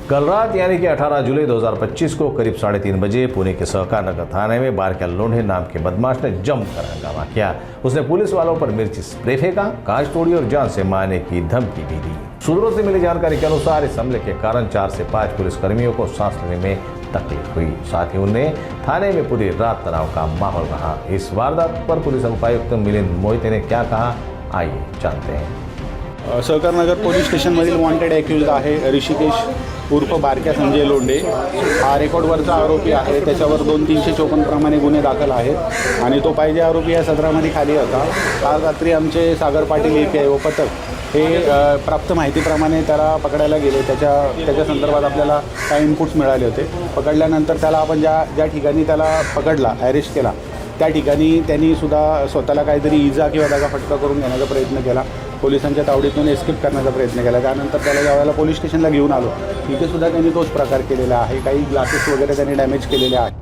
कल रात यानी कि 18 जुलाई 2025 को करीब 3:30 बजे पुणे के सहकार नगर थाने में बारक्या लोंढे नाम के बदमाश ने जमकर हंगामा किया। उसने पुलिस वालों पर मिर्ची स्प्रे फेंका, कांच तोड़ी और जान से मारने की धमकी भी दी। सूत्रों से मिली जानकारी के अनुसार इस हमले के कारण 4 से 5 पुलिसकर्मियों को सांस लेने में तकलीफ हुई। साथ ही उन्हें थाने में पूरी रात तनाव का माहौल रहा। इस वारदात पर पुलिस उपायुक्त मिलिंद मोहिते ने क्या कहा, आइए जानते हैं। सहकार नगर पोलीस स्टेशनमधील वॉन्टेड ॲक्युज्ड आहे ऋषिकेश उर्फ बारक्या संजय लोंढे। हा रेकॉर्डवरचा आरोपी आहे। त्याच्यावर 2-354 प्रमाणे गुन्हे दाखल आहेत आणि तो पाहिजे आरोपी या सदरामध्ये खाली होता। काल रात्री आमचे सागर पाटील API व पथक हे प्राप्त माहितीप्रमाणे त्याला पकडायला गेले। त्याच्या संदर्भात आपल्याला काही इनपुट्स मिळाले होते। पकडल्यानंतर त्याला आपण ज्या ठिकाणी त्याला पकडला, अरेस्ट केला, त्या ठिकाणी त्यांनी सुद्धा स्वतःला काहीतरी इजा किंवा दगाफटका करून घेण्याचा प्रयत्न केला। पोलिसांच्या तावडीतून एस्केप करण्याचा प्रयत्न केला। त्यानंतर त्याला ज्यावेळेला पोलीस स्टेशनला घेऊन आलो, तिथे सुद्धा त्यांनी तोच प्रकार केलेला आहे। काही ग्लासेस वगैरे त्यांनी डॅमेज केलेले आहेत।